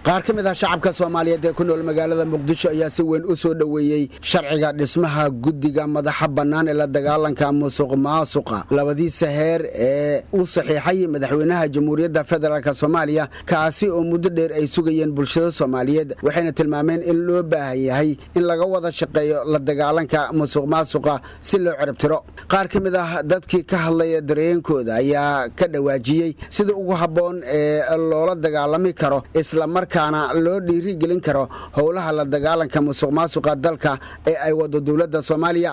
qaar ka mid ah shacabka Soomaaliyeed ee ku nool magaalada Muqdisho ayaa si weyn u soo dhaweeyay sharciga dhismaha guddiga madaxa bannaan ee la dagaalanka musuqmaasuqa labadiisa heer ee uu saxiixay madaxweynaha Jamhuuriyadda Federaalka Soomaaliya kaasi oo muddo dheer ay sugayeen bulshada Soomaaliyeed waxayna tilmaameen in loo baahan yahay in laga wada shaqeeyo la dagaalanka musuqmaasuqa si loo ciribtiro qaar ka mid ah dadkii ka hadlaya dareenkooda ayaa ka dhawaajiyay sida ugu habboon ee loola dagaalami karo isla markaana loo dhiirigelin karo howlaha la dagaalanka musuqmaasuqa dalka ee ay wado dawladda Soomaaliya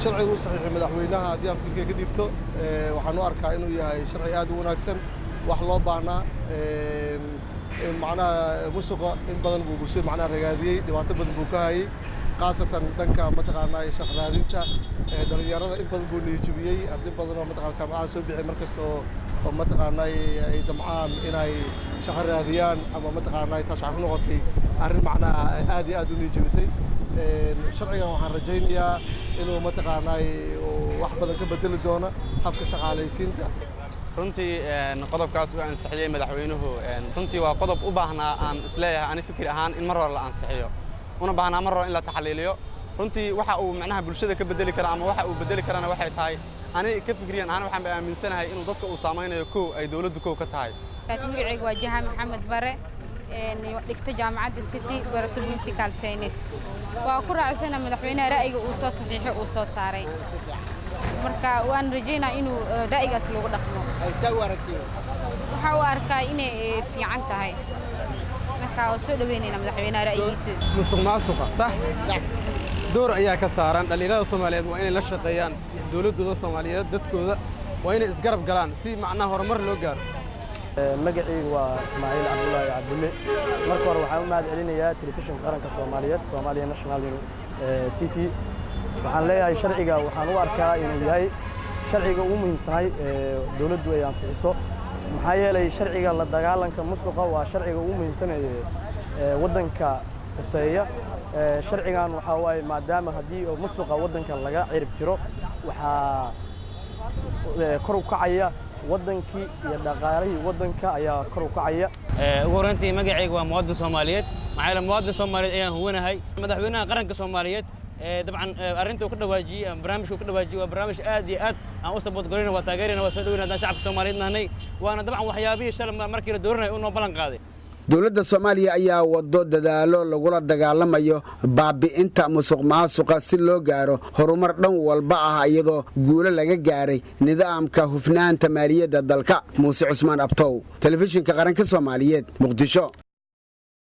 sharciga uu saxiixay madaxweynaha haddii Afrika ka dhibto waxaan u arkaa inuu yahay sharci aad u wanaagsan wax loo baahnaa macnaha musuqa in badan buu bulshada macnaha ragaadiyay dhibaato badan buu ka hayay qaasatan dhanka mataqaanaa shaqo raadinta dhalinyarada in badan buu niyajabiyay arday badan oo mataqaanaa jaamacadaha soo bixi markasta oo mataqaanaa ay damcaan inay shaqo raadiyaan ama mataqaanaa taas waxay ku noqotay arrin macnaha aad iyo aad u niyajabisay sharcigan waxaan rajaynayaa inuu mataqaanaa wax badan ka bedeli doono habka shaqaalaysiinta runtii qodobkaas uu ansixiyay madaxweynuhu runtii waa qodob u baahnaa aan isleeyahay ani fikir ahaan in mar hore la ansixiyo una baahnaa mar hore in la taxliiliyo runtii waxa uu macnaha bulshada ka bedeli kara ama waxa uu bedeli karana waxay tahay ani ka fikriyan ahaan waxaan aaminsanahay inuu dadka uu saameynayo koow ay dawladdu koow ka tahay magacaygu waa Jahan Maxamed Bare dhigta jaamacadda City barato political science waa ku raacsana madaxweynaha ra'yiga uu soo saxiixay uu soo saaray marka waan rajaynaa inuu ra'yigaas lagu dhaqmo waxa uu arkaa inay fiican tahay marka oo soo dhaweynayna madaxweynaha ra'yigiisa musuqmaasuqa sax door ayaa ka saaran dhalinyarada Soomaaliyeed waa inay la shaqeeyaan dawladda Soomaaliyeed dadkooda waa inay isgarab galaan si macnaha horumar loo gaaro magacaygu waa Ismaaciil Cabdullaahi Cabdulle marka hore waxaan u mahad celinayaa telefishinka qaranka Soomaaliyeed Soomaaliya National TV waxaan leeyahay sharciga waxaan u arkaa inuu yahay sharciga ugu muhiimsanay dawladdu ay ansixiso maxaa yeelay sharciga la dagaalanka musuqa waa sharciga ugu muhiimsan waddanka quseeya sharcigan waxa waay maadaama haddii musuqa waddanka laga cirib tiro waxaa kor u kacaya waddankii iyo dhaqaalihii waddanka ayaa kor u kacaya ugu horeyntii magacayga waa muwaadin Soomaaliyeed maxaa yeelay muwaadin Soomaaliyeed ayaan huwanahay madaxweynaha qaranka Soomaaliyeed dabcan arrinta ka dhawaajiyay barnaamijku ka dhawaajiyay waa barnaamij aad iyo aad aan u support gareynaa waa taageerina waa soo dhaweynaa shacabka Soomaaliyeed nahnay waana dabcan waxyaabihii shalay markii la dooranay uu noo balan qaaday dawladda Soomaaliya ayaa wado dadaalo lagula dagaalamayo baabi'inta musuqmaasuqa si loo gaaro horumar dhan walba ah iyadoo guulo laga gaaray nidaamka hufnaanta maaliyadda dalka Muuse Cusmaan Abtow telefishinka qaranka Soomaaliyeed Muqdisho